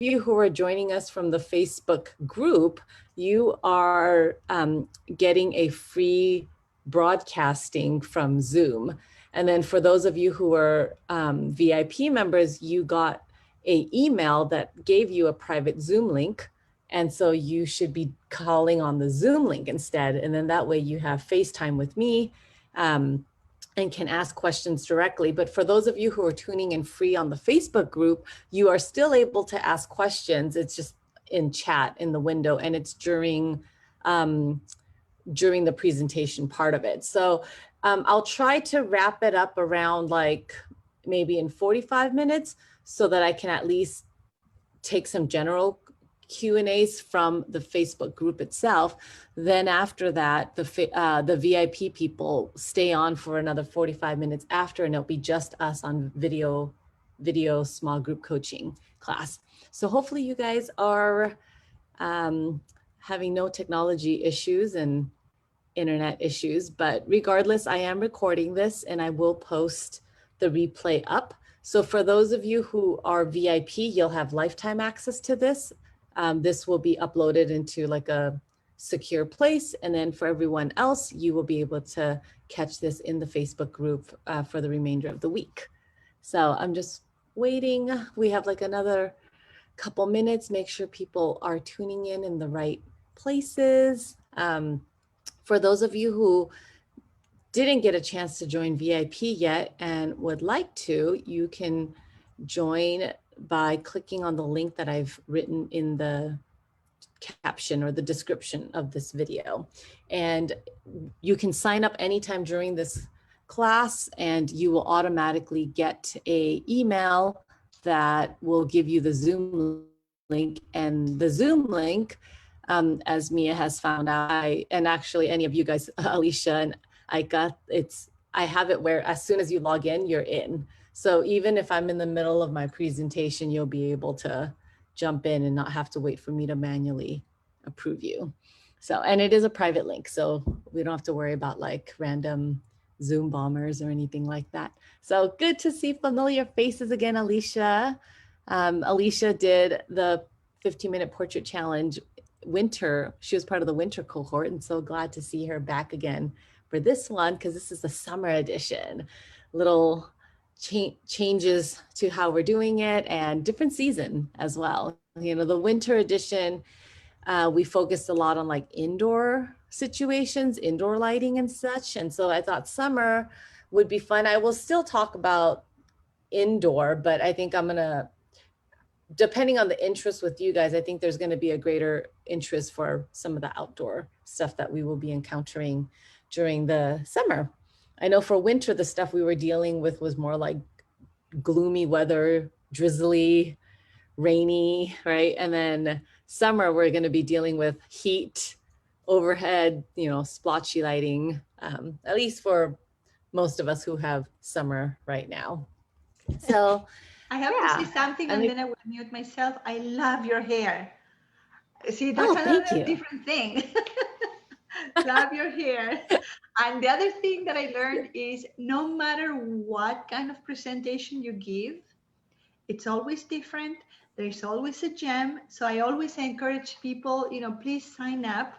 you who are joining us from the Facebook group, you are getting a free broadcasting from Zoom. And then for those of you who are VIP members, you got an email that gave you a private Zoom link. And so you should be calling on the Zoom link instead. And then that way you have FaceTime with me. And can ask questions directly. But for those of you who are tuning in free on the Facebook group, you are still able to ask questions. It's just in chat in the window, and it's during the presentation part of it. So I'll try to wrap it up around like maybe in 45 minutes so that I can at least take some general Q&As from the Facebook group itself. Then after that, the VIP people stay on for another 45 minutes after, and it'll be just us on video small group coaching class. So hopefully you guys are having no technology issues and internet issues, but regardless, I am recording this and I will post the replay up. So for those of you who are VIP, you'll have lifetime access to this. This will be uploaded into like a secure place. And then for everyone else, you will be able to catch this in the Facebook group for the remainder of the week. So I'm just waiting. We have like another couple minutes. Make sure people are tuning in the right places. For those of you who didn't get a chance to join VIP yet and would like to, you can join by clicking on the link that I've written in the caption or the description of this video. And you can sign up anytime during this class and you will automatically get an email that will give you the Zoom link. And the Zoom link, as Mia has found out, and actually any of you guys, Alicia and I have it where as soon as you log in, you're in. So even if I'm in the middle of my presentation, you'll be able to jump in and not have to wait for me to manually approve you. So, and it is a private link, so we don't have to worry about like random Zoom bombers or anything like that. So good to see familiar faces again, Alicia. Alicia did the 15-minute portrait challenge winter. She was part of the winter cohort, and so glad to see her back again for this one, because this is the summer edition. Little changes to how we're doing it and different season as well. You know, the winter edition, we focused a lot on like indoor situations, indoor lighting and such. And so I thought summer would be fun. I will still talk about indoor, but I think I'm gonna, depending on the interest with you guys, I think there's going to be a greater interest for some of the outdoor stuff that we will be encountering during the summer. I know for winter, the stuff we were dealing with was more like gloomy weather, drizzly, rainy, right? And then summer, we're going to be dealing with heat, overhead, you know, splotchy lighting, at least for most of us who have summer right now. So I have to say something and then I will mute myself. I love your hair. See, that's another different thing. Love your hair. And the other thing that I learned is no matter what kind of presentation you give, it's always different. There's always a gem. So I always encourage people, you know, please sign up.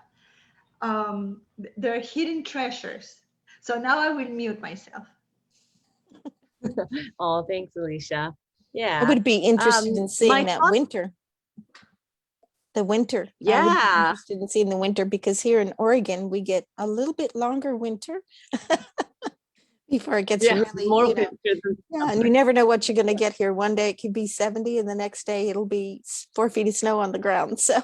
There are hidden treasures. So now I will mute myself. Oh, thanks, Alicia. Yeah. I would be interested in seeing that winter. The winter. Yeah. I would be interested in seeing the winter because here in Oregon, we get a little bit longer winter before it gets really, more you know, and you never know what you're going to get here. One day it could be 70 and the next day it'll be 4 feet of snow on the ground. So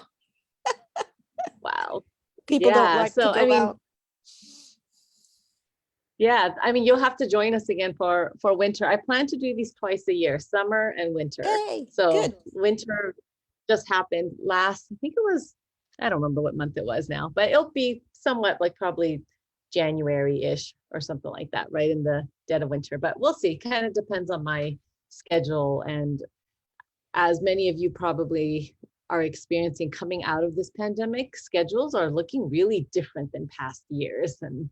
wow. People don't like to go out. Yeah, I mean, you'll have to join us again for winter. I plan to do these twice a year, summer and winter. Hey, so good. Winter just happened last, I think it was, I don't remember what month it was now, but it'll be somewhat like probably January-ish or something like that, right in the dead of winter. But we'll see, kind of depends on my schedule. And as many of you probably are experiencing coming out of this pandemic, schedules are looking really different than past years. And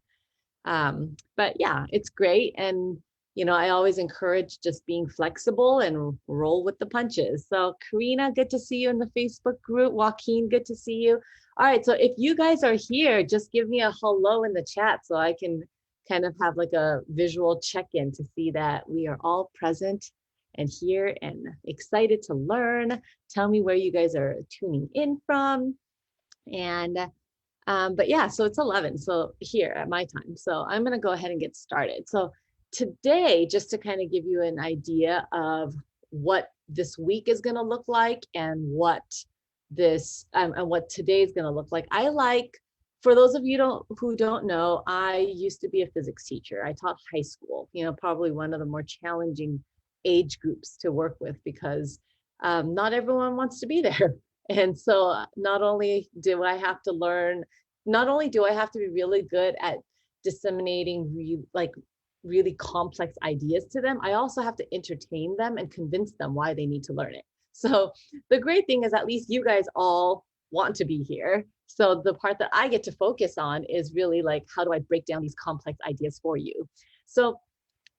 but yeah, it's great. And I always encourage just being flexible and roll with the punches. So Karina, good to see you in the Facebook group. Joaquin, good to see you. All right, so if you guys are here, just give me a hello in the chat so I can kind of have like a visual check-in to see that we are all present and here and excited to learn. Tell me where you guys are tuning in from. And but yeah, so it's 11, so here at my time. So I'm gonna go ahead and get started. So today, just to kind of give you an idea of what this week is gonna look like and what today is gonna look like. For those of you who don't know, I used to be a physics teacher. I taught high school, probably one of the more challenging age groups to work with because not everyone wants to be there. And so not only do I have to be really good at disseminating really complex ideas to them, I also have to entertain them and convince them why they need to learn it. So the great thing is at least you guys all want to be here. So the part that I get to focus on is really like, how do I break down these complex ideas for you? So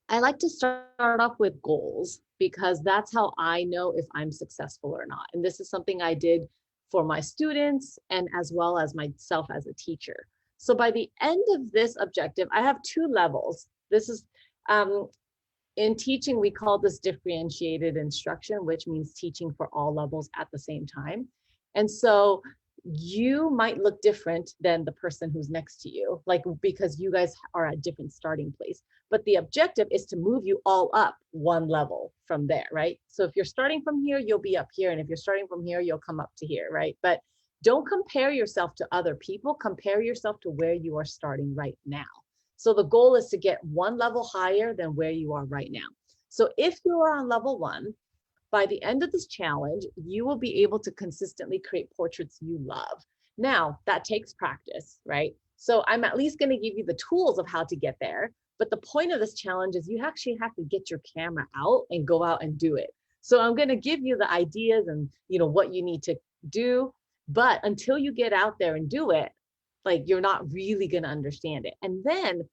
I like to start off with goals because that's how I know if I'm successful or not. And this is something I did for my students and as well as myself as a teacher. So by the end of this objective, I have 2 levels. This is in teaching, we call this differentiated instruction, which means teaching for all levels at the same time. And so you might look different than the person who's next to you, like because you guys are at different starting place. But the objective is to move you all up 1 level from there, right? So if you're starting from here, you'll be up here. And if you're starting from here, you'll come up to here, right? But don't compare yourself to other people. Compare yourself to where you are starting right now. So the goal is to get 1 level higher than where you are right now. So if you are on level 1, by the end of this challenge, you will be able to consistently create portraits you love. Now, that takes practice, right? So I'm at least going to give you the tools of how to get there. But the point of this challenge is you actually have to get your camera out and go out and do it. So I'm going to give you the ideas and what you need to do. But until you get out there and do it, like you're not really going to understand it. And then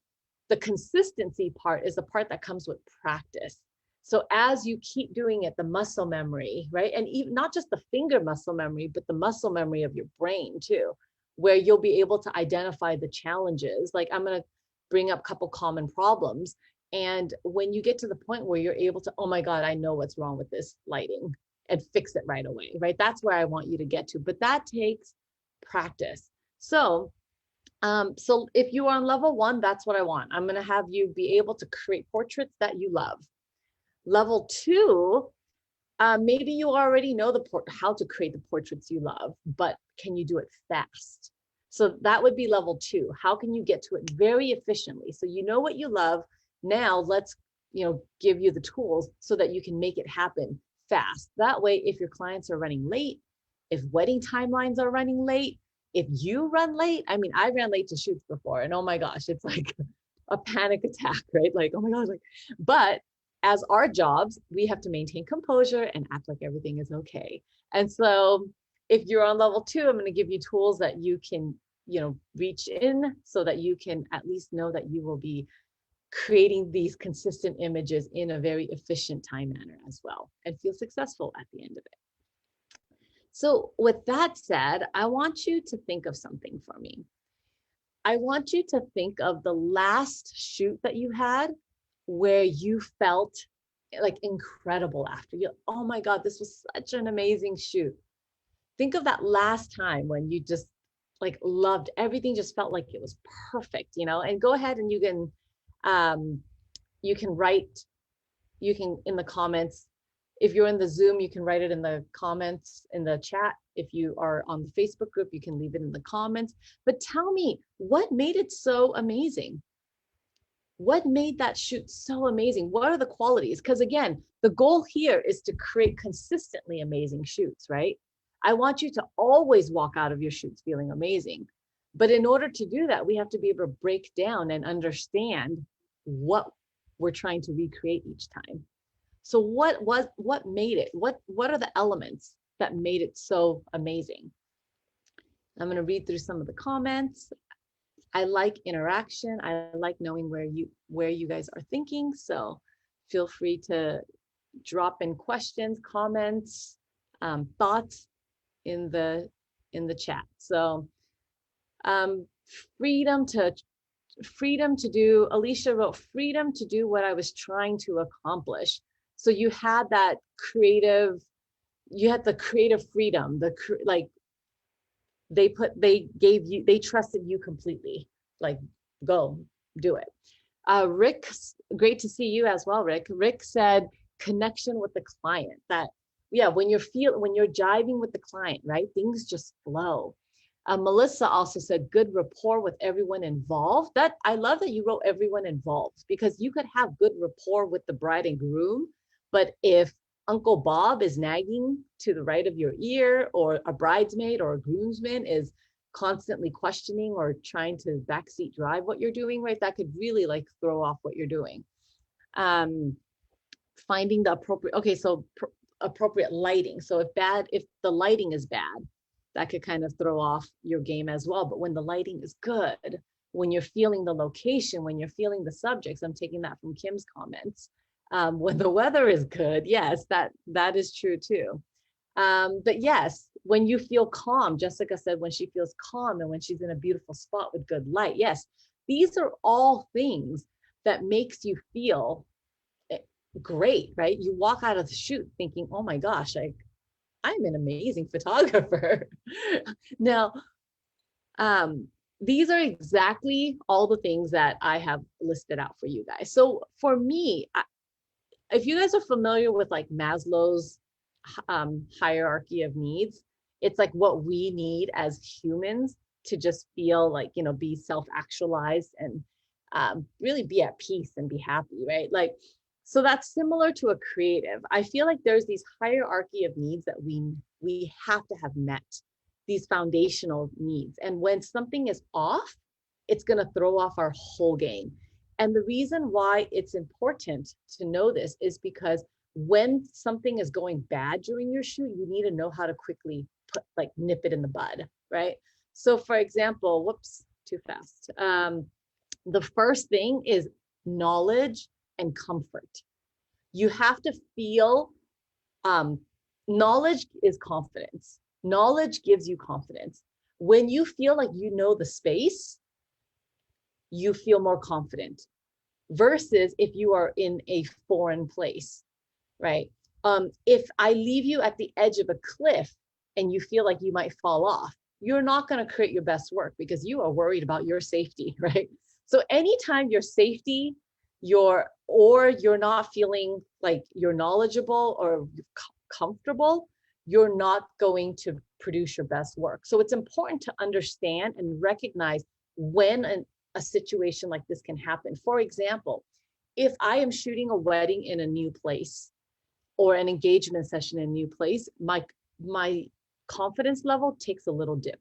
the consistency part is the part that comes with practice. So as you keep doing it, the muscle memory, right? And even not just the finger muscle memory, but the muscle memory of your brain too, where you'll be able to identify the challenges. Like I'm going to bring up a couple common problems. And when you get to the point where you're able to, oh my God, I know what's wrong with this lighting and fix it right away, right? That's where I want you to get to, but that takes practice. So if you are on level 1, that's what I want. I'm going to have you be able to create portraits that you love. Level 2, maybe you already know how to create the portraits you love, but can you do it fast? So that would be level 2. How can you get to it very efficiently? So you know what you love. Now let's give you the tools so that you can make it happen fast. That way, if your clients are running late, if wedding timelines are running late, if you run late, I mean, I ran late to shoots before, and oh my gosh, it's like a panic attack, right? Like, oh my gosh, but as our jobs, we have to maintain composure and act like everything is okay. And so if you're on level 2, I'm going to give you tools that you can, reach in so that you can at least know that you will be creating these consistent images in a very efficient time manner as well and feel successful at the end of it. So with that said, I want you to think of something for me. I want you to think of the last shoot that you had where you felt like incredible after. Oh my God, this was such an amazing shoot. Think of that last time when you just like loved everything, just felt like it was perfect, and go ahead and you can write, in the comments. If you're in the Zoom, you can write it in the comments in the chat. If you are on the Facebook group, you can leave it in the comments. But tell me, what made it so amazing? What made that shoot so amazing? What are the qualities? Because again, the goal here is to create consistently amazing shoots, right? I want you to always walk out of your shoots feeling amazing. But in order to do that, we have to be able to break down and understand what we're trying to recreate each time. So what made it? What are the elements that made it so amazing? I'm going to read through some of the comments. I like interaction. I like knowing where you guys are thinking. So feel free to drop in questions, comments, thoughts in the chat. So um, freedom to do, Alicia wrote, freedom to do what I was trying to accomplish. So you had that creative, you had the creative freedom, like they trusted you completely, like go do it. Rick, great to see you as well, Rick. Rick said connection with the client. That, yeah, when you're jiving with the client, right, things just flow. Melissa also said good rapport with everyone involved. That, I love that you wrote everyone involved, because you could have good rapport with the bride and groom, but if Uncle Bob is nagging to the right of your ear, or a bridesmaid or a groomsman is constantly questioning or trying to backseat drive what you're doing, right, that could really like throw off what you're doing. Finding the appropriate, okay, so appropriate lighting. So if the lighting is bad, that could kind of throw off your game as well. But when the lighting is good, when you're feeling the location, when you're feeling the subjects, I'm taking that from Kim's comments. When the weather is good, yes, that is true too. But yes, when you feel calm, Jessica said when she feels calm and when she's in a beautiful spot with good light. Yes, these are all things that makes you feel great, right? You walk out of the shoot thinking, oh my gosh, I'm an amazing photographer. Now, these are exactly all the things that I have listed out for you guys. So for me, if you guys are familiar with like Maslow's hierarchy of needs, it's like what we need as humans to just feel like, be self-actualized and really be at peace and be happy, right? Like, so that's similar to a creative. I feel like there's these hierarchy of needs that we have to have met, these foundational needs. And when something is off, it's going to throw off our whole game. And the reason why it's important to know this is because when something is going bad during your shoot, you need to know how to quickly nip it in the bud, right? So for example, whoops, too fast. The first thing is knowledge and comfort. You have to feel, knowledge is confidence. Knowledge gives you confidence. When you feel like you know the space, you feel more confident versus if you are in a foreign place, right? If I leave you at the edge of a cliff and you feel like you might fall off, you're not going to create your best work because you are worried about your safety, right? So anytime your safety, you're not feeling like you're knowledgeable or comfortable, you're not going to produce your best work. So it's important to understand and recognize when a situation like this can happen. For example, if I am shooting a wedding in a new place or an engagement session in a new place, my confidence level takes a little dip,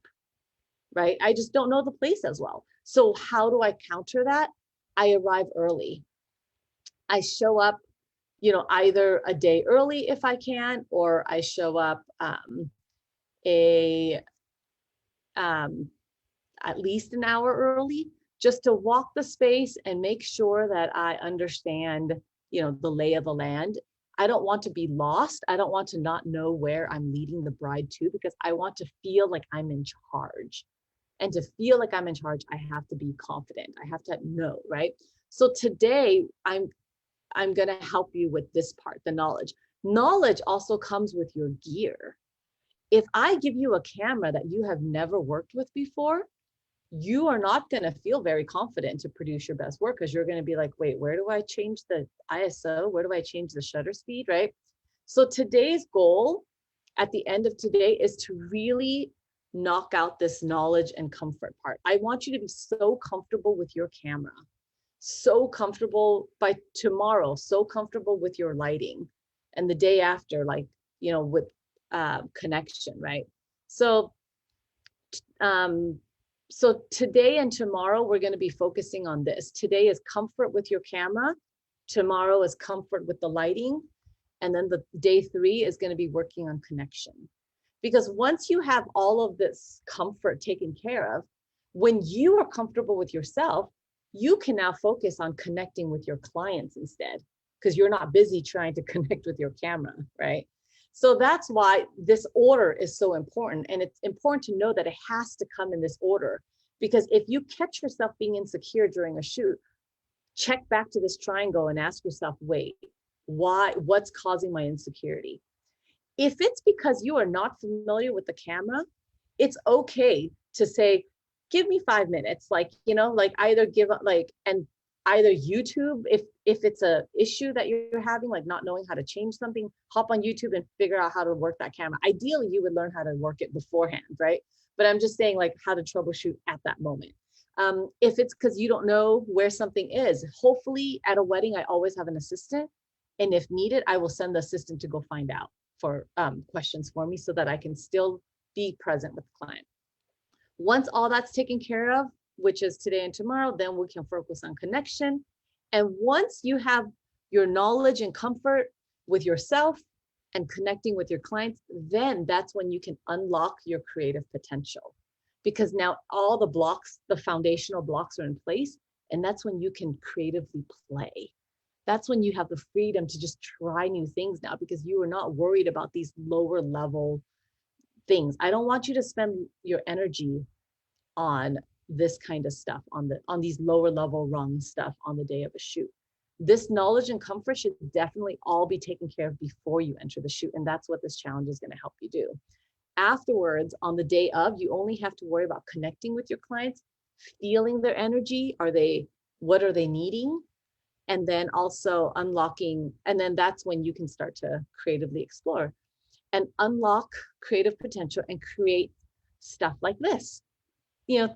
right? I just don't know the place as well. So how do I counter that? I arrive early. I show up, either a day early if I can, or I show up at least an hour early, just to walk the space and make sure that I understand, the lay of the land. I don't want to be lost. I don't want to not know where I'm leading the bride to, because I want to feel like I'm in charge. And to feel like I'm in charge, I have to be confident. I have to know, right? So today I'm going to help you with this part, the knowledge. Knowledge also comes with your gear. If I give you a camera that you have never worked with before, you are not going to feel very confident to produce your best work, because you're going to be like, wait, where do I change the ISO? Where do I change the shutter speed, right? So today's goal at the end of today is to really knock out this knowledge and comfort part. I want you to be so comfortable with your camera, so comfortable by tomorrow, so comfortable with your lighting, and the day after, like, with connection, right? So today and tomorrow, we're going to be focusing on this. Today is comfort with your camera. Tomorrow is comfort with the lighting. And then the day 3 is going to be working on connection. Because once you have all of this comfort taken care of, when you are comfortable with yourself, you can now focus on connecting with your clients instead. because you're not busy trying to connect with your camera, right? So that's why this order is so important. And it's important to know that it has to come in this order, because if you catch yourself being insecure during a shoot, check back to this triangle and ask yourself, wait, what's causing my insecurity? If it's because you are not familiar with the camera, it's okay to say, give me 5 minutes, like, like either give up, like, and either YouTube, if it's a issue that you're having, like not knowing how to change something, hop on YouTube and figure out how to work that camera. Ideally, you would learn how to work it beforehand, right? But I'm just saying, like, how to troubleshoot at that moment. If it's because you don't know where something is, hopefully at a wedding, I always have an assistant. And if needed, I will send the assistant to go find out for questions for me so that I can still be present with the client. Once all that's taken care of, which is today and tomorrow, then we can focus on connection. And once you have your knowledge and comfort with yourself and connecting with your clients, then that's when you can unlock your creative potential. Because now all the blocks, the foundational blocks are in place, and that's when you can creatively play. That's when you have the freedom to just try new things now, because you are not worried about these lower level things. I don't want you to spend your energy on this kind of stuff, on these lower level rung stuff on the day of a shoot. This knowledge and comfort should definitely all be taken care of before you enter the shoot. And that's what this challenge is going to help you do. Afterwards, on the day of, you only have to worry about connecting with your clients, feeling their energy. What are they needing? And then also unlocking, and then that's when you can start to creatively explore and unlock creative potential and create stuff like this,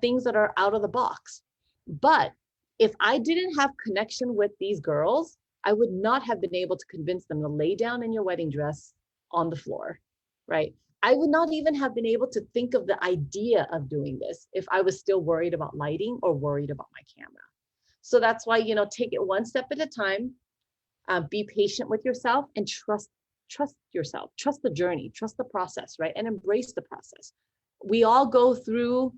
things that are out of the box. But if I didn't have connection with these girls, I would not have been able to convince them to lay down in your wedding dress on the floor, right? I would not even have been able to think of the idea of doing this if I was still worried about lighting or worried about my camera. So that's why, take it one step at a time, be patient with yourself, and trust yourself, trust the journey, trust the process, right? And embrace the process. We all go through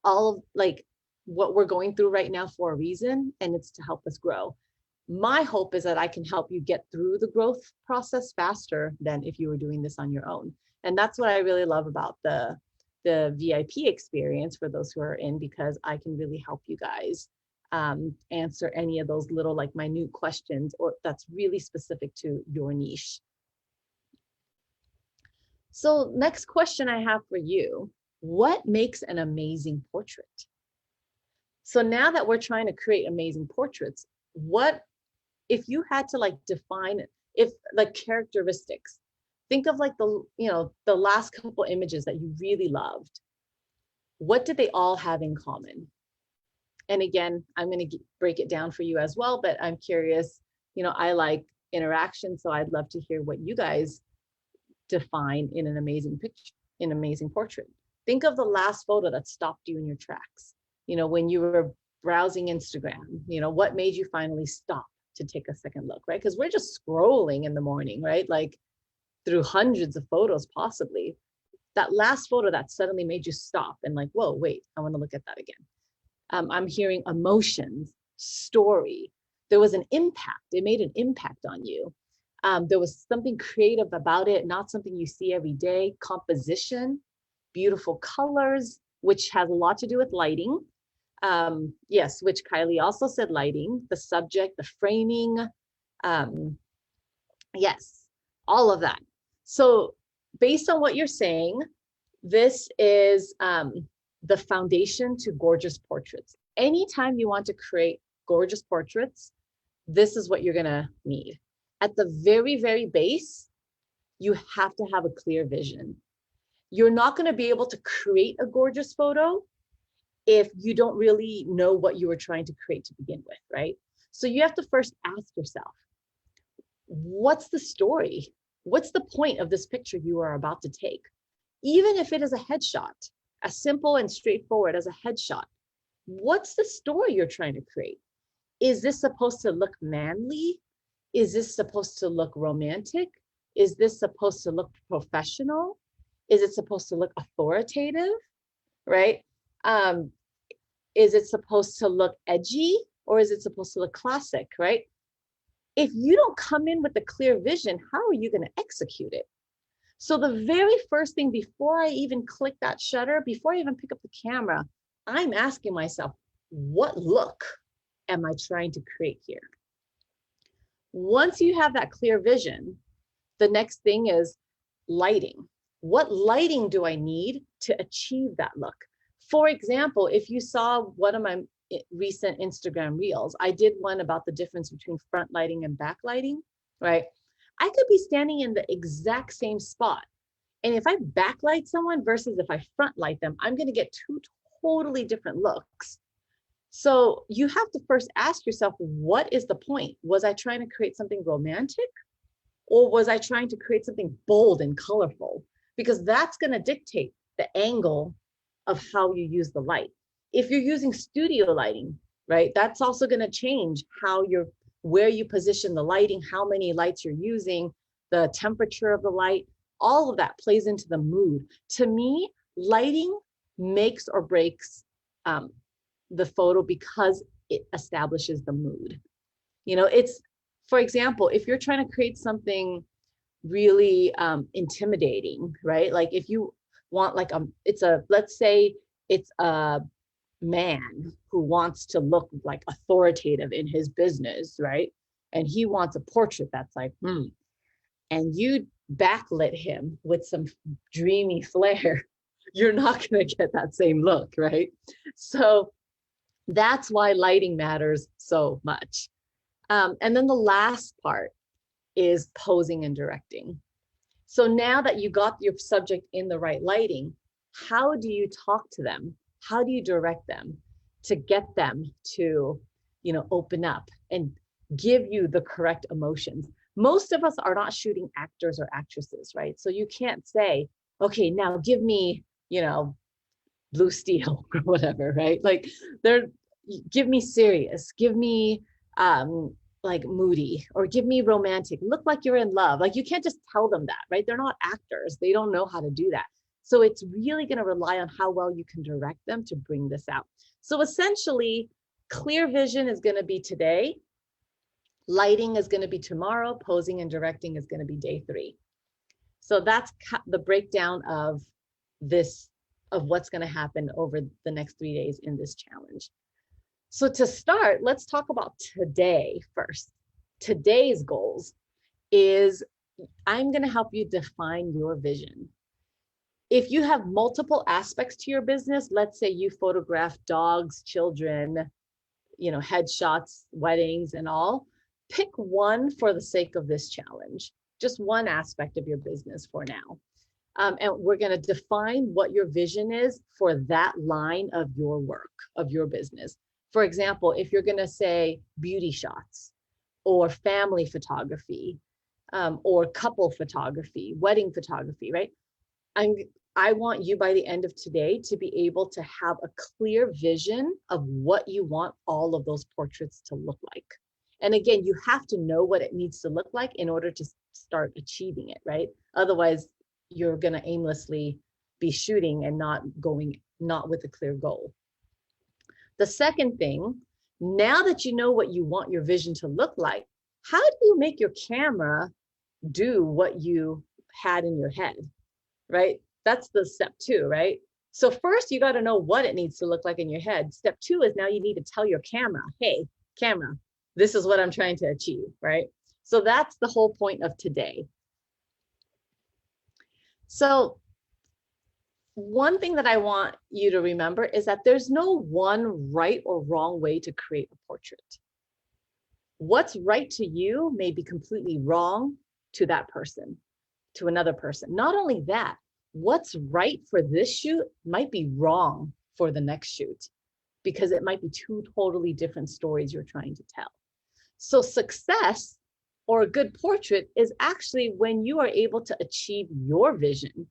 all of like what we're going through right now for a reason, and it's to help us grow. My hope is that I can help you get through the growth process faster than if you were doing this on your own. And that's what I really love about the VIP experience for those who are in, because I can really help you guys answer any of those little like minute questions, or that's really specific to your niche. So next question I have for you: what makes an amazing portrait? So now that we're trying to create amazing portraits, what if you had to like define it, if like characteristics, think of like the last couple images that you really loved, what did they all have in common? And again, I'm going to break it down for you as well, but I'm curious, I like interaction, so I'd love to hear what you guys define in an amazing picture, in an amazing portrait. Think of the last photo that stopped you in your tracks. When you were browsing Instagram, what made you finally stop to take a second look, right? Because we're just scrolling in the morning, right? Like through hundreds of photos, possibly. That last photo that suddenly made you stop and like, whoa, wait, I want to look at that again. I'm hearing emotions, story. There was an impact. It made an impact on you. There was something creative about it, not something you see every day. Composition, beautiful colors, which has a lot to do with lighting. Yes, which Kylie also said lighting, the subject, the framing. Yes, all of that. So based on what you're saying, this is the foundation to gorgeous portraits. Anytime you want to create gorgeous portraits, this is what you're gonna need. At the very, very base, you have to have a clear vision. You're not gonna be able to create a gorgeous photo if you don't really know what you were trying to create to begin with, right? So you have to first ask yourself, what's the story? What's the point of this picture you are about to take? Even if it is a headshot, as simple and straightforward as a headshot, what's the story you're trying to create? Is this supposed to look manly? Is this supposed to look romantic? Is this supposed to look professional? Is it supposed to look authoritative, right? Is it supposed to look edgy, or is it supposed to look classic, right? If you don't come in with a clear vision, how are you going to execute it? So the very first thing before I even click that shutter, before I even pick up the camera, I'm asking myself, what look am I trying to create here? Once you have that clear vision, the next thing is lighting. What lighting do I need to achieve that look? For example, if you saw one of my recent Instagram reels, I did one about the difference between front lighting and back lighting, right? I could be standing in the exact same spot. And if I backlight someone versus if I front light them, I'm going to get two totally different looks. So you have to first ask yourself, what is the point? Was I trying to create something romantic? Or was I trying to create something bold and colorful? Because that's going to dictate the angle of how you use the light. If you're using studio lighting, right, that's also going to change how you're, where you position the lighting, how many lights you're using, the temperature of the light, all of that plays into the mood. To me, lighting makes or breaks the photo because it establishes the mood. You know, it's, for example, if you're trying to create something really intimidating, right? Like if you want like let's say it's a man who wants to look like authoritative in his business, right? And he wants a portrait that's like, and you backlit him with some dreamy flair, you're not going to get that same look, right? So that's why lighting matters so much. And then the last part is posing and directing. So now that you got your subject in the right lighting, how do you talk to them? How do you direct them to get them to, open up and give you the correct emotions? Most of us are not shooting actors or actresses, right? So you can't say, okay, now give me, blue steel or whatever, right? Like give me serious, give me like moody, or give me romantic, look like you're in love. Like you can't just tell them that, right? They're not actors. They don't know how to do that. So it's really going to rely on how well you can direct them to bring this out. So essentially, clear vision is going to be today. Lighting is going to be tomorrow. Posing and directing is going to be day 3. So that's the breakdown of this, of what's going to happen over the next 3 days in this challenge. So to start, let's talk about today first. Today's goals is I'm going to help you define your vision. If you have multiple aspects to your business, let's say you photograph dogs, children, headshots, weddings, and all, pick one for the sake of this challenge, just one aspect of your business for now. And we're going to define what your vision is for that line of your work, of your business. For example, if you're going to say beauty shots or family photography, or couple photography, wedding photography, right? I want you by the end of today to be able to have a clear vision of what you want all of those portraits to look like. And again, you have to know what it needs to look like in order to start achieving it, right? Otherwise, you're going to aimlessly be shooting and not with a clear goal. The second thing, now that you know what you want your vision to look like, how do you make your camera do what you had in your head, right? That's the step 2, right? So first you got to know what it needs to look like in your head. Step 2 is now you need to tell your camera, hey, camera, this is what I'm trying to achieve, right? So that's the whole point of today. So one thing that I want you to remember is that there's no one right or wrong way to create a portrait. What's right to you may be completely wrong to that person, to another person. Not only that, what's right for this shoot might be wrong for the next shoot, because it might be 2 totally different stories you're trying to tell. So success or a good portrait is actually when you are able to achieve your vision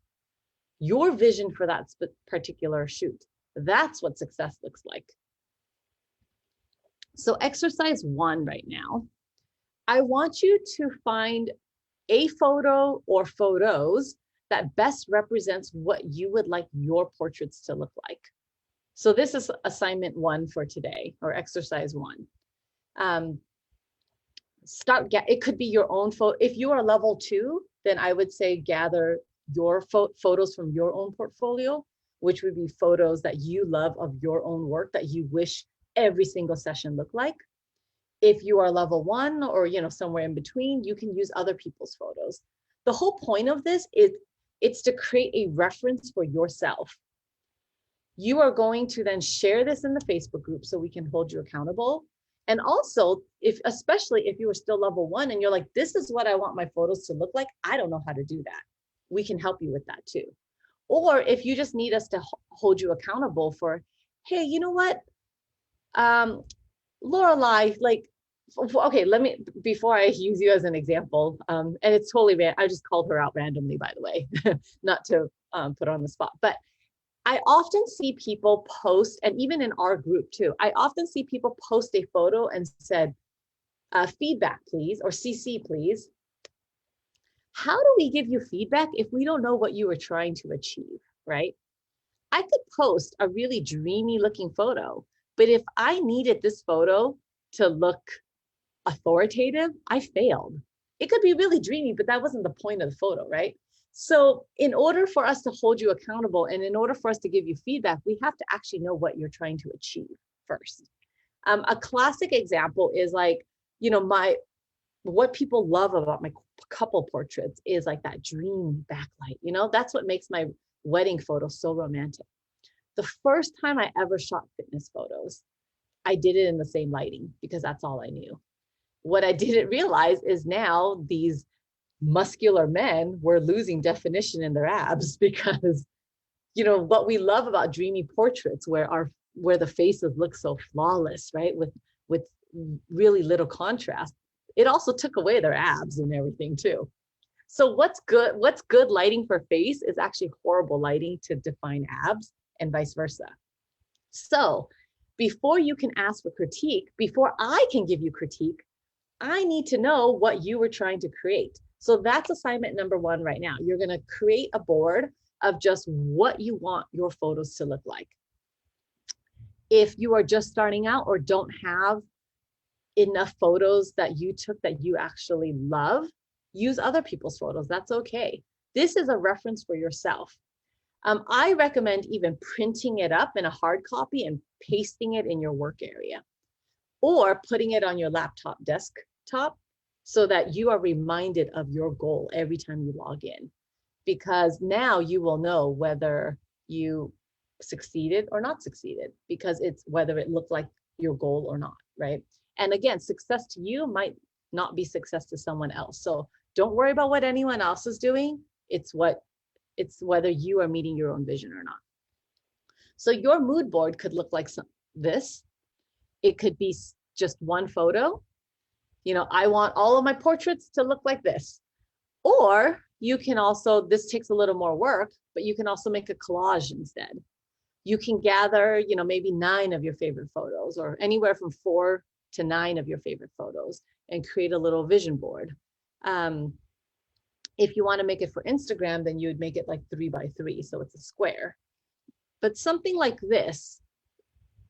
for that particular shoot. That's what success looks like. So exercise 1 right now, I want you to find a photo or photos that best represents what you would like your portraits to look like. So this is assignment 1 for today, or exercise 1. it could be your own photo. If you are level 2, then I would say gather your photos from your own portfolio, which would be photos that you love of your own work that you wish every single session looked like. If you are level 1 or, you know, somewhere in between, you can use other people's photos. The whole point of this is it's to create a reference for yourself. You are going to then share this in the Facebook group so we can hold you accountable. And also, especially if you are still level 1 and you're like, this is what I want my photos to look like, I don't know how to do that. We can help you with that too. Or if you just need us to hold you accountable for, hey, you know what, Lorelai, like, okay, before I use you as an example, and it's totally, I just called her out randomly, by the way, not to put her on the spot, but I often see people post, and even in our group too, I often see people post a photo and said, feedback, please, or CC, please. How do we give you feedback if we don't know what you were trying to achieve, right? I could post a really dreamy looking photo, but if I needed this photo to look authoritative, I failed. It could be really dreamy, but that wasn't the point of the photo, right? So in order for us to hold you accountable and in order for us to give you feedback, we have to actually know what you're trying to achieve first. A classic example is like, you know, what people love about my couple portraits is like that dream backlight, you know, that's what makes my wedding photo so romantic. The first time I ever shot fitness photos, I did it in the same lighting because that's all I knew. What I didn't realize is now these muscular men were losing definition in their abs because, you know, what we love about dreamy portraits where the faces look so flawless, right? With really little contrast, it also took away their abs and everything too. So what's good lighting for face is actually horrible lighting to define abs and vice versa. So before you can ask for critique, before I can give you critique, I need to know what you were trying to create. So that's assignment number 1 right now. You're going to create a board of just what you want your photos to look like. If you are just starting out or don't have enough photos that you took that you actually love, use other people's photos. That's okay. This is a reference for yourself. I recommend even printing it up in a hard copy and pasting it in your work area, or putting it on your laptop desktop so that you are reminded of your goal every time you log in, because now you will know whether you succeeded or not succeeded, because it's whether it looked like your goal or not, right? And again, success to you might not be success to someone else. So don't worry about what anyone else is doing. It's whether you are meeting your own vision or not. So your mood board could look like this. It could be just one photo. You know, I want all of my portraits to look like this. Or you can also, this takes a little more work, but you can also make a collage instead. You can gather, you know, maybe 9 of your favorite photos, or anywhere from 4 to 9 of your favorite photos, and create a little vision board. If you want to make it for Instagram, then you would make it like 3 by 3, so it's a square. But something like this,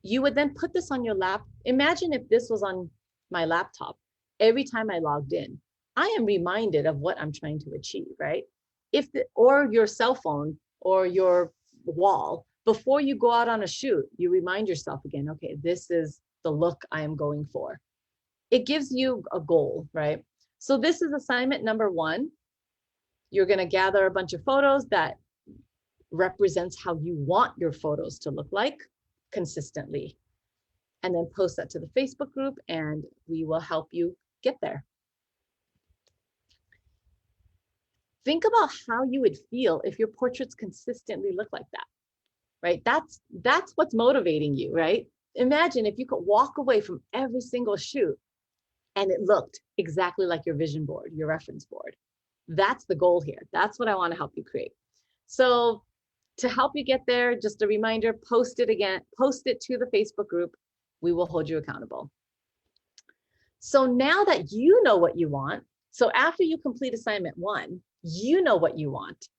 you would then put this on your lap. Imagine if this was on my laptop. Every time I logged in, I am reminded of what I'm trying to achieve, right? Or your cell phone or your wall, before you go out on a shoot, you remind yourself again, okay, this is the look I am going for. It gives you a goal, right? So this is assignment number 1. You're going to gather a bunch of photos that represents how you want your photos to look like consistently, and then post that to the Facebook group, and we will help you get there. Think about how you would feel if your portraits consistently look like that, right? That's what's motivating you, right? Imagine if you could walk away from every single shoot and it looked exactly like your vision board, your reference board. That's the goal here. That's what I want to help you create. So to help you get there, just a reminder, post it to the Facebook group. We will hold you accountable. So now that you know what you want, so after you complete assignment 1, you know what you want.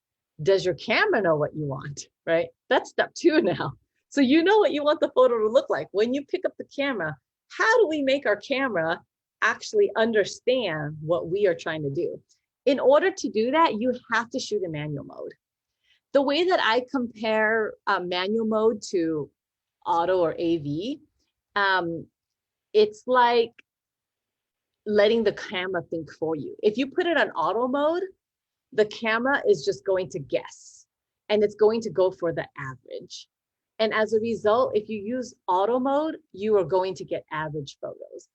Does your camera know what you want, right? That's step 2 now. So you know what you want the photo to look like. When you pick up the camera, how do we make our camera actually understand what we are trying to do. In order to do that, you have to shoot in manual mode. The way that I compare manual mode to auto or AV, it's like letting the camera think for you. If you put it on auto mode, the camera is just going to guess, and it's going to go for the average. And as a result, if you use auto mode, you are going to get average photos.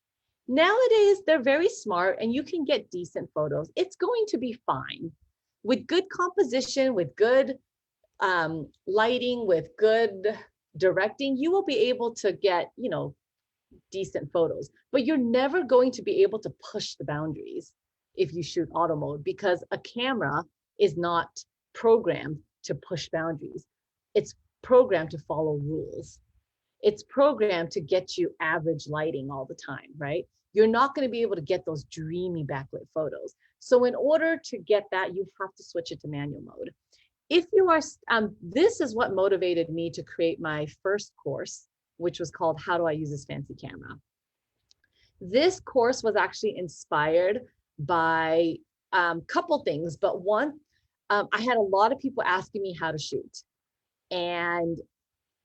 Nowadays, they're very smart and you can get decent photos. It's going to be fine. With good composition, with good lighting, with good directing, you will be able to get, decent photos. But you're never going to be able to push the boundaries if you shoot auto mode, because a camera is not programmed to push boundaries. It's programmed to follow rules. It's programmed to get you average lighting all the time, right? You're not going to be able to get those dreamy backlit photos. So in order to get that, you have to switch it to manual mode. If you are, this is what motivated me to create my first course, which was called How Do I Use This Fancy Camera? This course was actually inspired by a couple things, but one, I had a lot of people asking me how to shoot. And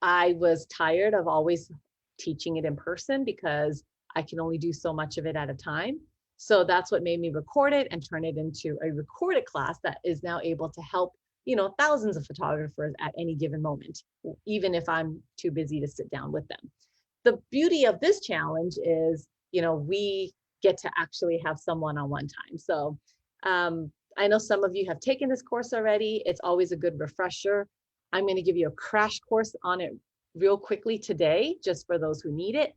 I was tired of always teaching it in person because I can only do so much of it at a time. So that's what made me record it and turn it into a recorded class that is now able to help, thousands of photographers at any given moment, even if I'm too busy to sit down with them. The beauty of this challenge is, we get to actually have some one-on-one time. So I know some of you have taken this course already. It's always a good refresher. I'm going to give you a crash course on it real quickly today, just for those who need it.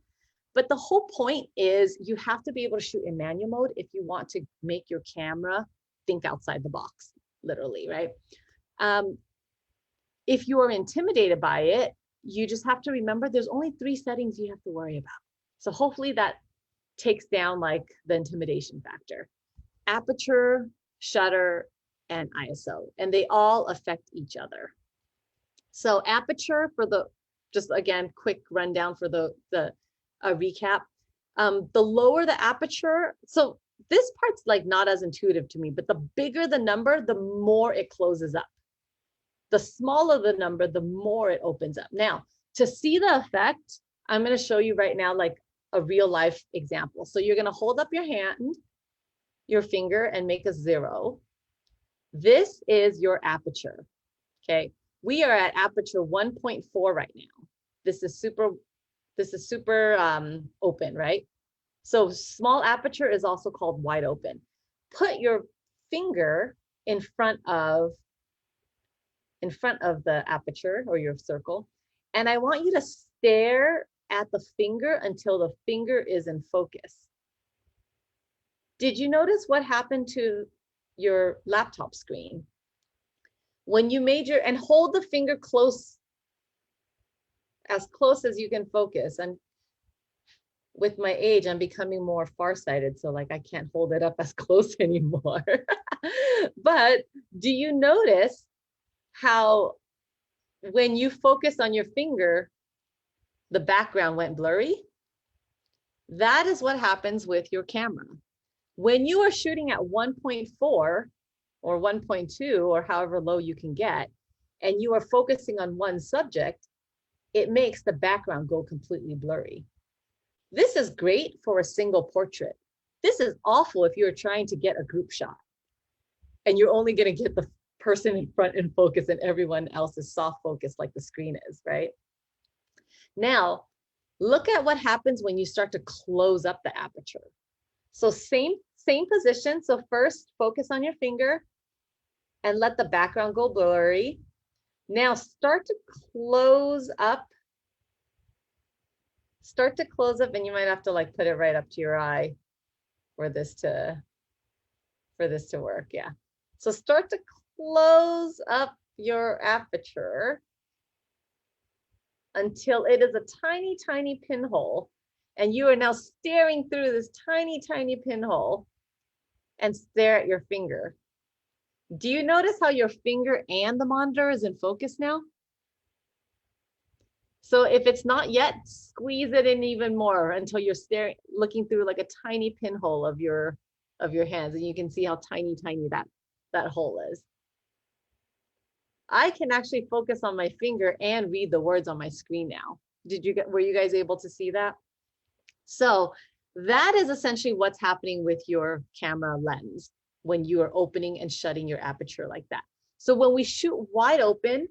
But the whole point is you have to be able to shoot in manual mode if you want to make your camera think outside the box, literally, right? If you are intimidated by it, you just have to remember there's only 3 settings you have to worry about. So hopefully that takes down like the intimidation factor: aperture, shutter, and ISO, and they all affect each other. So aperture, for the, just again, quick rundown for the recap. The lower the aperture, so this part's like not as intuitive to me, but the bigger the number, the more it closes up. The smaller the number, the more it opens up. Now, to see the effect, I'm going to show you right now like a real life example. So you're going to hold up your hand, your finger, and make a 0. This is your aperture. Okay. We are at aperture 1.4 right now. This is super open, right? So small aperture is also called wide open. Put your finger in front of the aperture or your circle, and I want you to stare at the finger until the finger is in focus. Did you notice what happened to your laptop screen? When you and hold the finger close, as close as you can focus. And with my age, I'm becoming more farsighted, so like I can't hold it up as close anymore. But do you notice how when you focus on your finger, the background went blurry? That is what happens with your camera. When you are shooting at 1.4 or 1.2 or however low you can get, and you are focusing on one subject, it makes the background go completely blurry. This is great for a single portrait. This is awful if you're trying to get a group shot and you're only going to get the person in front in focus and everyone else is soft focus like the screen is, right? Now, look at what happens when you start to close up the aperture. So same position. So first focus on your finger and let the background go blurry. Now start to close up. Start to close up, and you might have to like put it right up to your eye for this to work. Yeah. So start to close up your aperture until it is a tiny, tiny pinhole. And you are now staring through this tiny, tiny pinhole and stare at your finger. Do you notice how your finger and the monitor is in focus now? So if it's not yet, squeeze it in even more until you're looking through like a tiny pinhole of your hands, and you can see how tiny that hole is. I can actually focus on my finger and read the words on my screen now. Were you guys able to see that? So that is essentially what's happening with your camera lens when you are opening and shutting your aperture like that. So when we shoot wide open,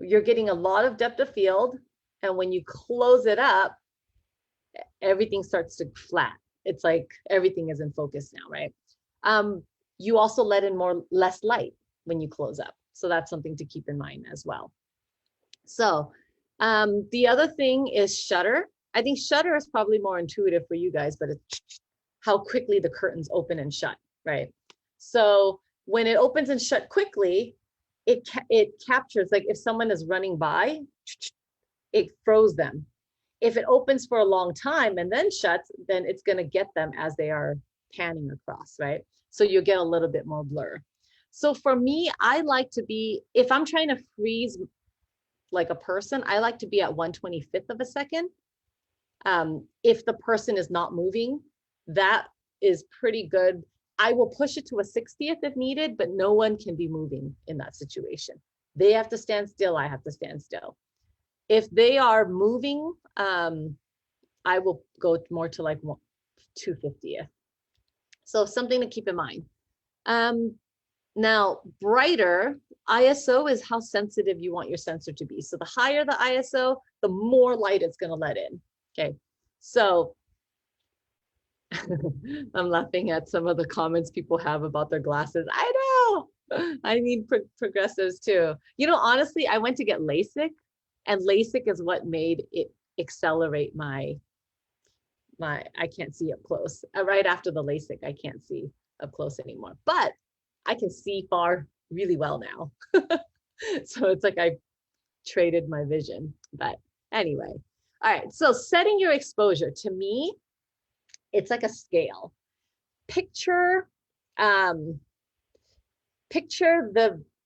you're getting a lot of depth of field. And when you close it up, everything starts to flat. It's like everything is in focus now, right? You also let in less light when you close up. So that's something to keep in mind as well. So the other thing is shutter. I think shutter is probably more intuitive for you guys, but it's how quickly the curtains open and shut, right? So when it opens and shut quickly, it captures, like if someone is running by, it froze them. If it opens for a long time and then shuts, then it's going to get them as they are panning across, right? So you get a little bit more blur. So for me, I like to be, if I'm trying to freeze like a person, I like to be at 1/25th of a second. If the person is not moving, that is pretty good. I will push it to a 60th if needed, but no one can be moving in that situation. They have to stand still, I have to stand still. If they are moving, I will go more to like 2/50th. So something to keep in mind. Now, brighter ISO is how sensitive you want your sensor to be. So the higher the ISO, the more light it's going to let in. Okay, so I'm laughing at some of the comments people have about their glasses. I know, I need progressives too. You know, honestly, I went to get LASIK, and LASIK is what made it accelerate my I can't see up close. Right after the LASIK, I can't see up close anymore, but I can see far really well now. So it's like I traded my vision. But anyway, all right. So setting your exposure, to me, it's like a scale. Picture the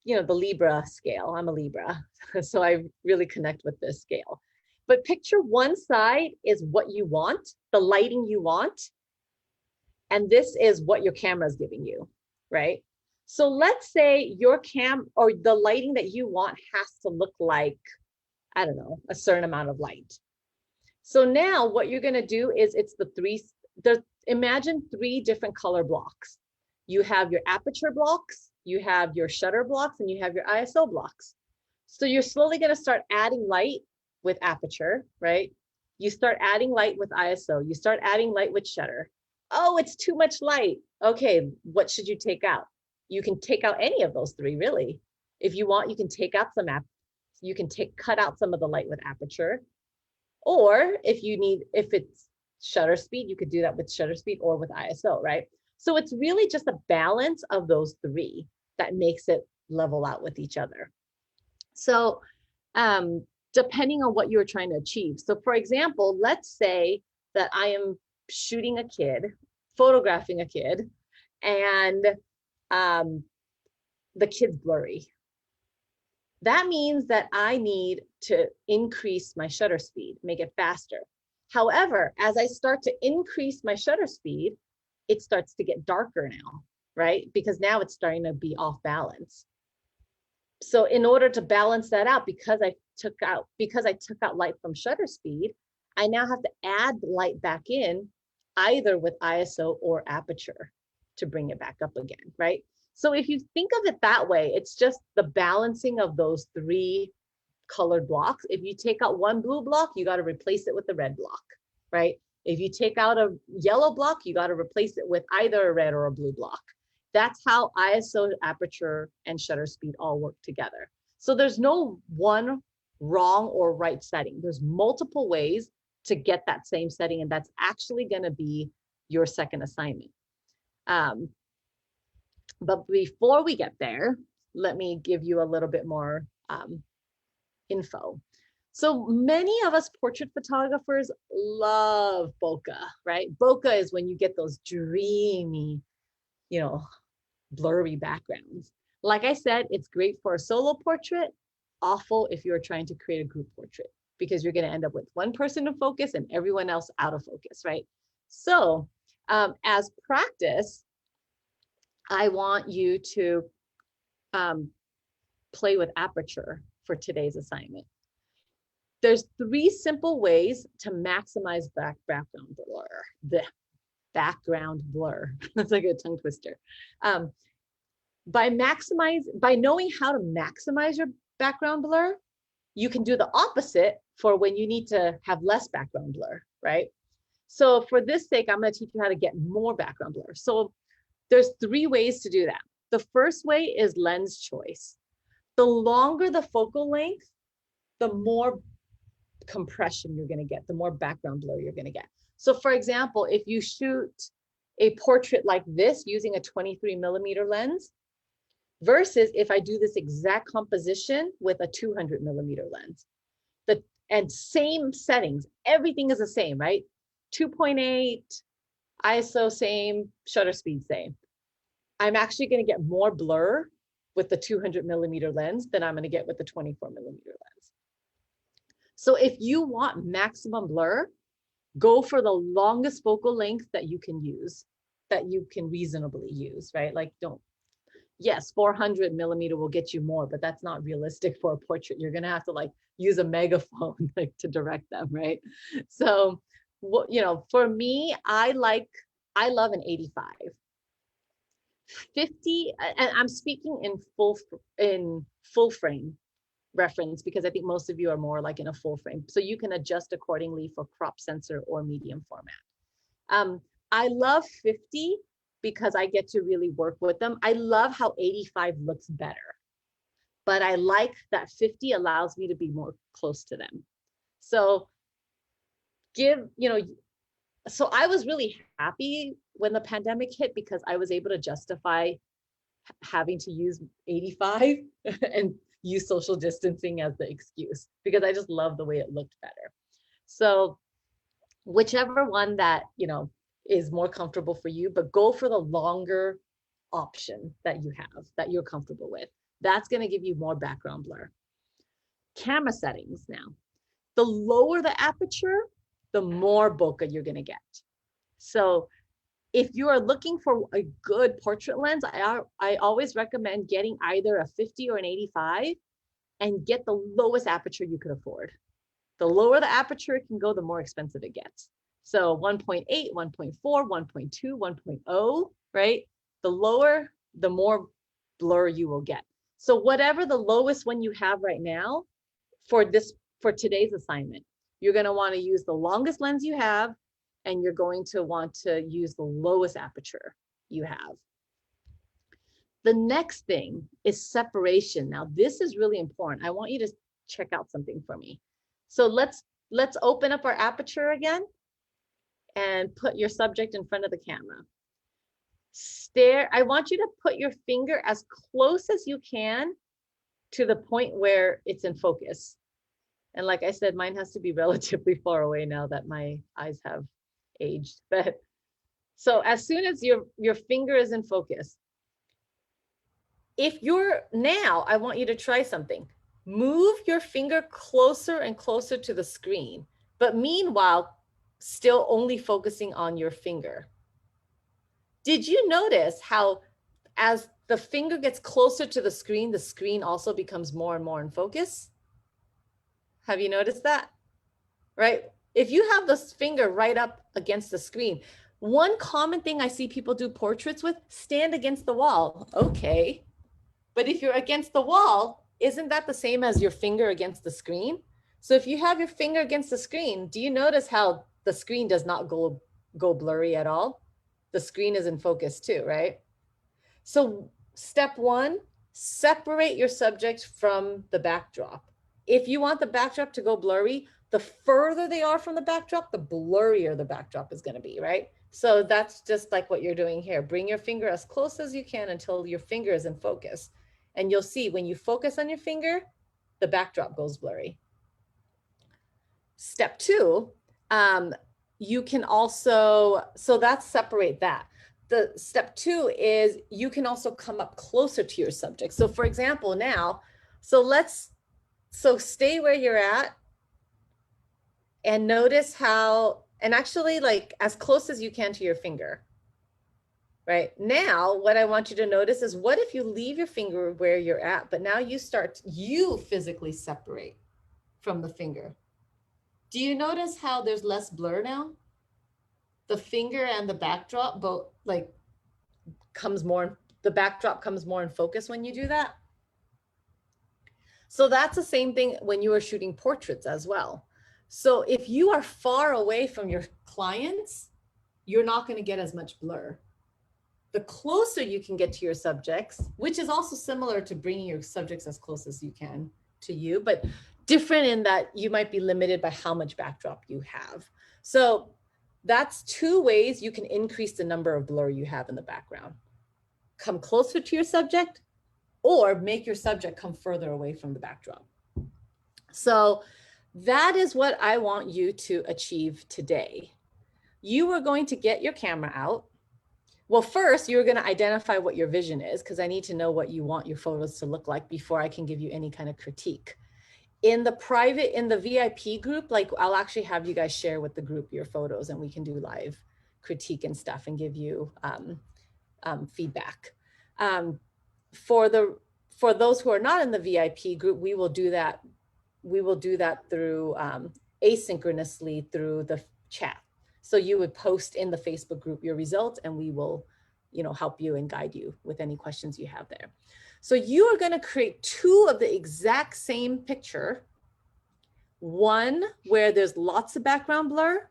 the Libra scale. I'm a Libra, so I really connect with this scale. But picture one side is what you want, the lighting you want, and this is what your camera is giving you, right? So let's say your or the lighting that you want has to look like, I don't know, a certain amount of light. So now what you're going to do is imagine 3 different color blocks. You have your aperture blocks, you have your shutter blocks, and you have your ISO blocks. So you're slowly going to start adding light with aperture, right? You start adding light with ISO, you start adding light with shutter. Oh, it's too much light. Okay, what should you take out? You can take out any of those 3, really. If you want, you can take out cut out some of the light with aperture. Or if it's shutter speed, you could do that with shutter speed or with ISO, right? So it's really just a balance of those 3 that makes it level out with each other. So depending on what you're trying to achieve. So for example, let's say that I am photographing a kid, and the kid's blurry. That means that I need to increase my shutter speed, make it faster. However, as I start to increase my shutter speed, it starts to get darker now, right? Because now it's starting to be off balance. So in order to balance that out, because I took out light from shutter speed, I now have to add light back in, either with ISO or aperture, to bring it back up again, right? So if you think of it that way, it's just the balancing of those 3 colored blocks. If you take out one blue block, you got to replace it with a red block, right? If you take out a yellow block, you got to replace it with either a red or a blue block. That's how ISO, aperture, and shutter speed all work together. So there's no one wrong or right setting. There's multiple ways to get that same setting, and that's actually going to be your second assignment. But before we get there, let me give you a little bit more info. So many of us portrait photographers love bokeh, right? Bokeh is when you get those dreamy, blurry backgrounds. Like I said, it's great for a solo portrait, awful if you're trying to create a group portrait, because you're going to end up with one person in focus and everyone else out of focus, right? So as practice, I want you to play with aperture for today's assignment. There's 3 simple ways to maximize background blur. The background blur. That's like a tongue twister. By knowing how to maximize your background blur, you can do the opposite for when you need to have less background blur, right? So for this sake, I'm going to teach you how to get more background blur. So there's 3 ways to do that. The first way is lens choice. The longer the focal length, the more compression you're going to get, the more background blur you're going to get. So for example, if you shoot a portrait like this using a 23mm lens, versus if I do this exact composition with a 200mm lens, and same settings, everything is the same, right? 2.8, ISO same, shutter speed same. I'm actually going to get more blur with the 200mm lens than I'm going to get with the 24mm lens. So if you want maximum blur, go for the longest focal length that you can use, that you can reasonably use, right? Like yes, 400mm will get you more, but that's not realistic for a portrait. You're going to have to like use a megaphone like to direct them, right? So, for me, I love an 85. 50, and I'm speaking in full frame reference, because I think most of you are more like in a full frame. So you can adjust accordingly for crop sensor or medium format. I love 50 because I get to really work with them. I love how 85 looks better, but I like that 50 allows me to be more close to them. So so I was really happy when the pandemic hit, because I was able to justify having to use 85 and use social distancing as the excuse, because I just love the way it looked better. So whichever one that, is more comfortable for you, but go for the longer option that you have, that you're comfortable with. That's going to give you more background blur. Camera settings now. The lower the aperture, the more bokeh you're going to get. So if you are looking for a good portrait lens, I always recommend getting either a 50 or an 85 and get the lowest aperture you could afford. The lower the aperture it can go, the more expensive it gets. So 1.8, 1.4, 1.2, 1.0, right? The lower, the more blur you will get. So whatever the lowest one you have right now for today's assignment, you're going to want to use the longest lens you have, and you're going to want to use the lowest aperture you have. The next thing is separation. Now, this is really important. I want you to check out something for me. So let's open up our aperture again and put your subject in front of the camera. I want you to put your finger as close as you can to the point where it's in focus. And like I said, mine has to be relatively far away now that my eyes have aged. But so as soon as your finger is in focus, I want you to try something. Move your finger closer and closer to the screen, but meanwhile, still only focusing on your finger. Did you notice how as the finger gets closer to the screen also becomes more and more in focus? Have you noticed that? Right? If you have this finger right up against the screen, one common thing I see people do portraits with, stand against the wall. Okay. But if you're against the wall, isn't that the same as your finger against the screen? So if you have your finger against the screen, do you notice how the screen does not go blurry at all? The screen is in focus too, right? So step 1, separate your subject from the backdrop. If you want the backdrop to go blurry, the further they are from the backdrop, the blurrier the backdrop is going to be, right? So that's just like what you're doing here. Bring your finger as close as you can until your finger is in focus. And you'll see when you focus on your finger, the backdrop goes blurry. Step 2, you can also, so that's separate that. The step 2 is you can also come up closer to your subject. So for example, now, so let's So stay where you're at and notice how, and actually like as close as you can to your finger. Right now, what I want you to notice is what if you leave your finger where you're at, but now you physically separate from the finger. Do you notice how there's less blur now? The finger and the backdrop both like the backdrop comes more in focus when you do that. So that's the same thing when you are shooting portraits as well. So if you are far away from your clients, you're not going to get as much blur. The closer you can get to your subjects, which is also similar to bringing your subjects as close as you can to you, but different in that you might be limited by how much backdrop you have. So that's two ways you can increase the number of blur you have in the background. Come closer to your subject or make your subject come further away from the backdrop. So that is what I want you to achieve today. You are going to get your camera out. Well, first, you're going to identify what your vision is, because I need to know what you want your photos to look like before I can give you any kind of critique. In the VIP group, like I'll actually have you guys share with the group your photos and we can do live critique and stuff and give you feedback. For those who are not in the VIP group, we will do that. We will do that through asynchronously through the chat. So you would post in the Facebook group your results and we will, help you and guide you with any questions you have there. So you are going to create two of the exact same picture. One where there's lots of background blur,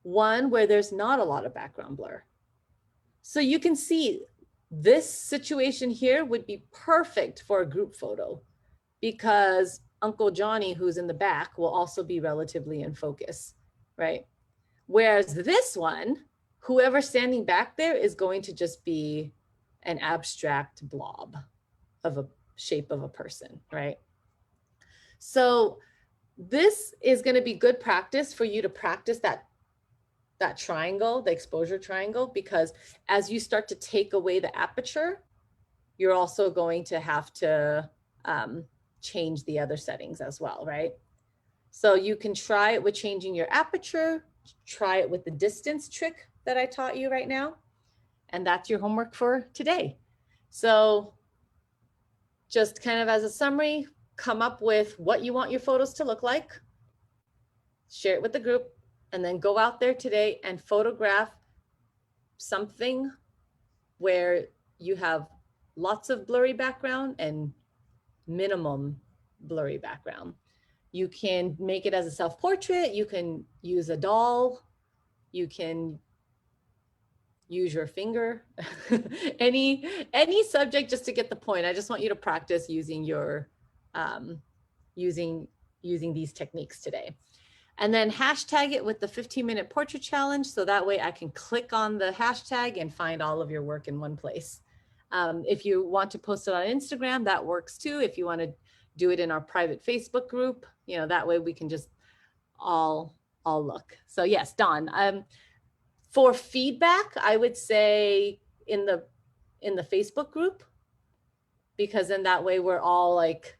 one where there's not a lot of background blur. So you can see this situation here would be perfect for a group photo because Uncle Johnny, who's in the back, will also be relatively in focus, right? Whereas this one, whoever's standing back there is going to just be an abstract blob of a shape of a person, right? So this is going to be good practice for you to practice that triangle, the exposure triangle, because as you start to take away the aperture, you're also going to have to change the other settings as well, right? So you can try it with changing your aperture, try it with the distance trick that I taught you right now. And that's your homework for today. So just kind of as a summary, come up with what you want your photos to look like, share it with the group, and then go out there today and photograph something where you have lots of blurry background and minimum blurry background. You can make it as a self-portrait. You can use a doll. You can use your finger. any subject just to get the point. I just want you to practice using your using these techniques today. And then hashtag it with the 15-minute portrait challenge. So that way I can click on the hashtag and find all of your work in one place. If you want to post it on Instagram, that works too. If you want to do it in our private Facebook group, that way we can just all look. So yes, Dawn, for feedback, I would say in the Facebook group, because then that way we're all like,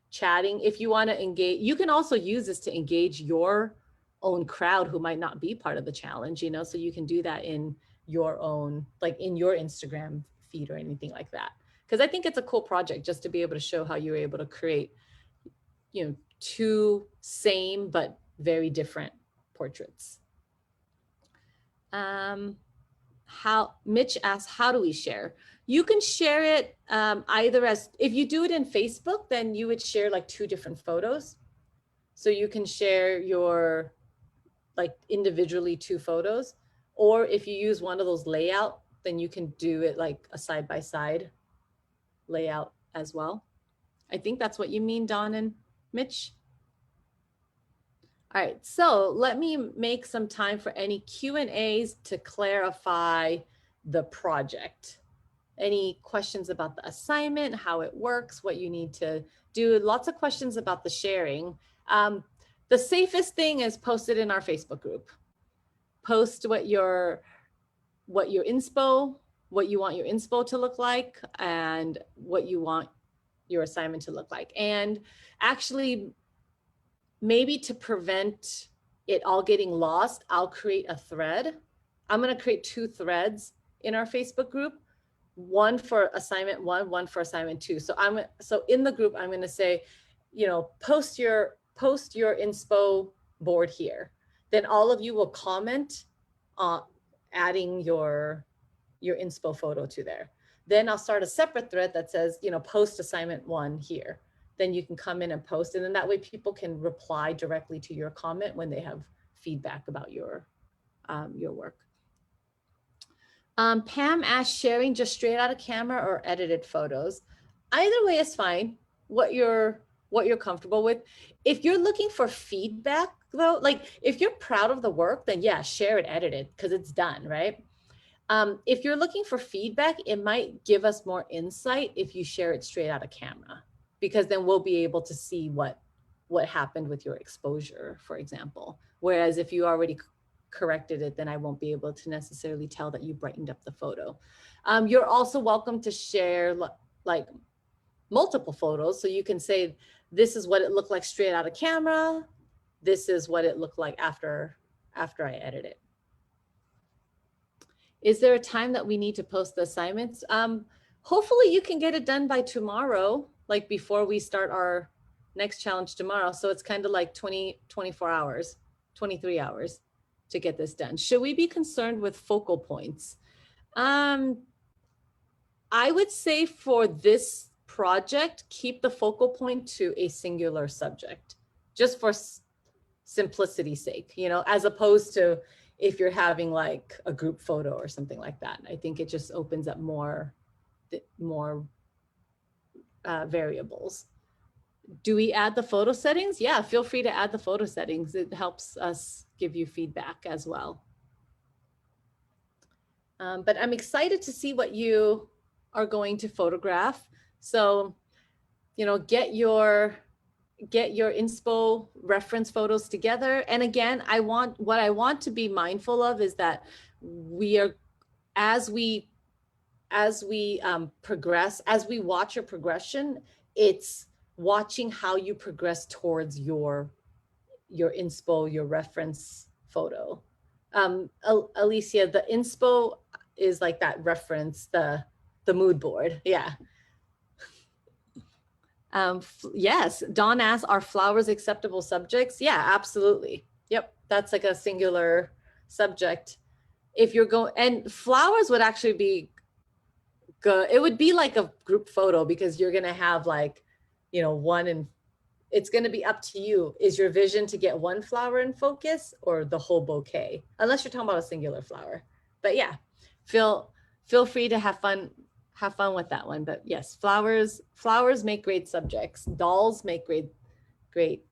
chatting. If you want to engage, you can also use this to engage your own crowd who might not be part of the challenge, so you can do that in your own, like in your Instagram feed or anything like that. Because I think it's a cool project just to be able to show how you're able to create, two same but very different portraits. Mitch asks, how do we share? You can share it either as, if you do it in Facebook, then you would share like two different photos. So you can share your like individually two photos, or if you use one of those layout, then you can do it like a side-by-side layout as well. I think that's what you mean, Dawn and Mitch. All right, so let me make some time for any Q&As to clarify the project. Any questions about the assignment, how it works, what you need to do? Lots of questions about the sharing. The safest thing is post it in our Facebook group. Post what your inspo, what you want your inspo to look like, and what you want your assignment to look like. And actually, maybe to prevent it all getting lost, I'll create a thread. I'm going to create 2 threads in our Facebook group, one for assignment 1, one for assignment 2. So in the group, I'm going to say, you know, post your inspo board here. Then all of you will comment on adding your inspo photo to there. Then I'll start a separate thread that says, you know, post assignment 1 here. Then you can come in and post, and then that way people can reply directly to your comment when they have feedback about your work. Pam asked, sharing just straight out of camera or edited photos. Either way is fine. What you're comfortable with. If you're looking for feedback though, like if you're proud of the work, then yeah, share it edited because it's done, right? If you're looking for feedback, it might give us more insight if you share it straight out of camera, because then we'll be able to see what happened with your exposure, for example. Whereas if you already corrected it, then I won't be able to necessarily tell that you brightened up the photo. You're also welcome to share like multiple photos. So you can say, this is what it looked like straight out of camera. This is what it looked like after I edit it. Is there a time that we need to post the assignments? Hopefully you can get it done by tomorrow, like before we start our next challenge tomorrow. So it's kind of like 24 hours, 23 hours to get this done. Should we be concerned with focal points? I would say for this project, keep the focal point to a singular subject, just for simplicity's sake, you know, as opposed to if you're having like a group photo or something like that. I think it just opens up more variables. Do we add the photo settings? Yeah, feel free to add the photo settings. It helps us give you feedback as well. But I'm excited to see what you are going to photograph. So, you know, get your inspo reference photos together. And again, what I want to be mindful of is that we are, as we progress, as we watch your progression, it's watching how you progress towards your inspo, your reference photo. Alicia, the inspo is like that reference, the mood board. Yeah. Yes, Dawn asks, are flowers acceptable subjects? Yeah, absolutely. Yep, that's like a singular subject. If you're going, and flowers would actually be good. It would be like a group photo because you're gonna have like, you know, one, and it's gonna be up to you. Is your vision to get one flower in focus or the whole bouquet? Unless you're talking about a singular flower. But yeah, feel free to have fun with that one. But yes, flowers make great subjects. Dolls make great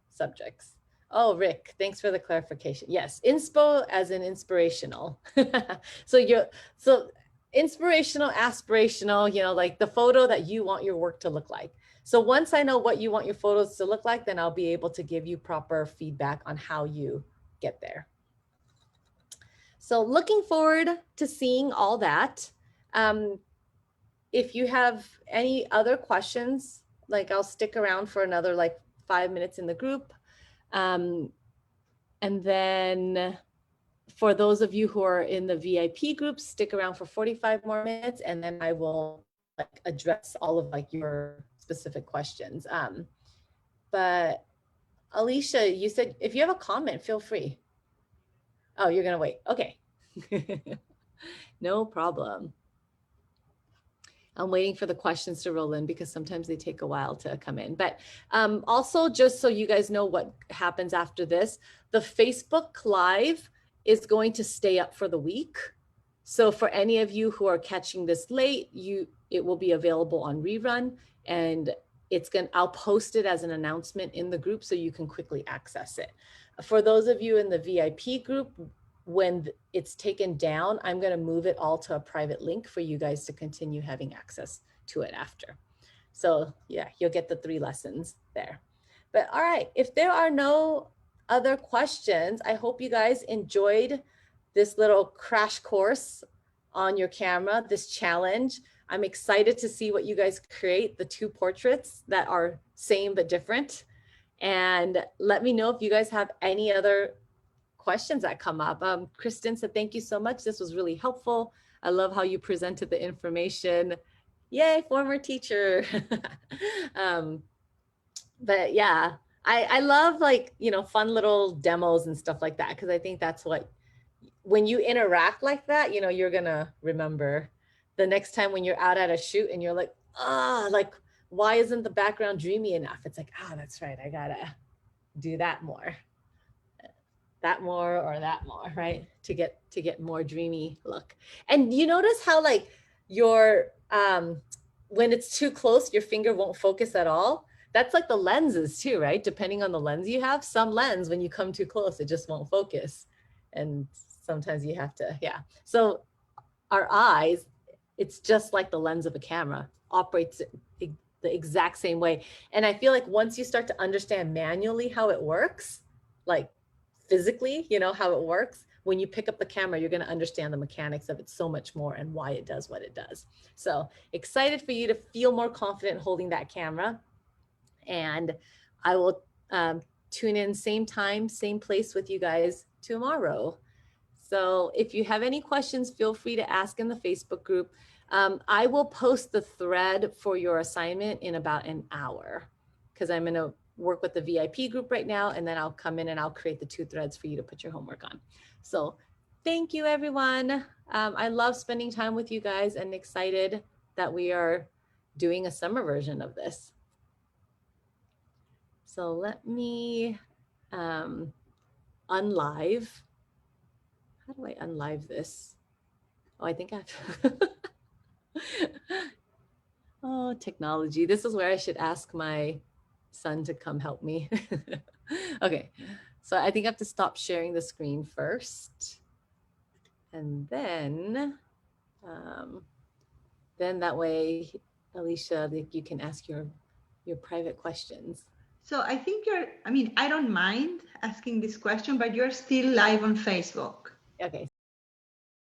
subjects. Oh, Rick, thanks for the clarification. Yes, inspo as in inspirational. So inspirational, aspirational, you know, like the photo that you want your work to look like. So once I know what you want your photos to look like, then I'll be able to give you proper feedback on how you get there. So looking forward to seeing all that. If you have any other questions, like I'll stick around for another like 5 minutes in the group. And then for those of you who are in the VIP group, stick around for 45 more minutes, and then I will like address all of like your specific questions. But Alicia, you said if you have a comment, feel free. Oh, you're gonna wait. Okay. No problem. I'm waiting for the questions to roll in because sometimes they take a while to come in. But also, just so you guys know what happens after this, the Facebook Live is going to stay up for the week. So for any of you who are catching this late, it will be available on rerun, and I'll post it as an announcement in the group so you can quickly access it. For those of you in the VIP group, when it's taken down, I'm going to move it all to a private link for you guys to continue having access to it after. So yeah, you'll get the 3 lessons there. But all right, if there are no other questions, I hope you guys enjoyed this little crash course on your camera, this challenge. I'm excited to see what you guys create, the 2 portraits that are same but different. And let me know if you guys have any other questions that come up. Kristen said, thank you so much. This was really helpful. I love how you presented the information. Yay, former teacher. But yeah, I love like, you know, fun little demos and stuff like that, because I think that's what, when you interact like that, you know, you're gonna remember the next time when you're out at a shoot and you're like, like, why isn't the background dreamy enough? It's like, that's right, I gotta do that more, or that more, right? To get more dreamy look. And you notice how like your when it's too close, your finger won't focus at all. That's like the lenses too, right? Depending on the lens you have, some lens, when you come too close, it just won't focus. And sometimes you have to, yeah. So our eyes, it's just like the lens of a camera, operates the exact same way. And I feel like once you start to understand manually how it works, like physically, you know, how it works, when you pick up the camera, you're going to understand the mechanics of it so much more and why it does what it does. So excited for you to feel more confident holding that camera. And I will tune in same time, same place with you guys tomorrow. So if you have any questions, feel free to ask in the Facebook group. I will post the thread for your assignment in about an hour, because I'm going to work with the VIP group right now, and then I'll come in and I'll create the 2 threads for you to put your homework on. So thank you, everyone. I love spending time with you guys and excited that we are doing a summer version of this. So let me unlive. How do I unlive this? Oh, I think I have. Oh, technology. This is where I should ask my son to come help me. Okay, so I think I have to stop sharing the screen first. And then that way, Alicia, you can ask your private questions. So I think I mean, I don't mind asking this question, but you're still live on Facebook. Okay.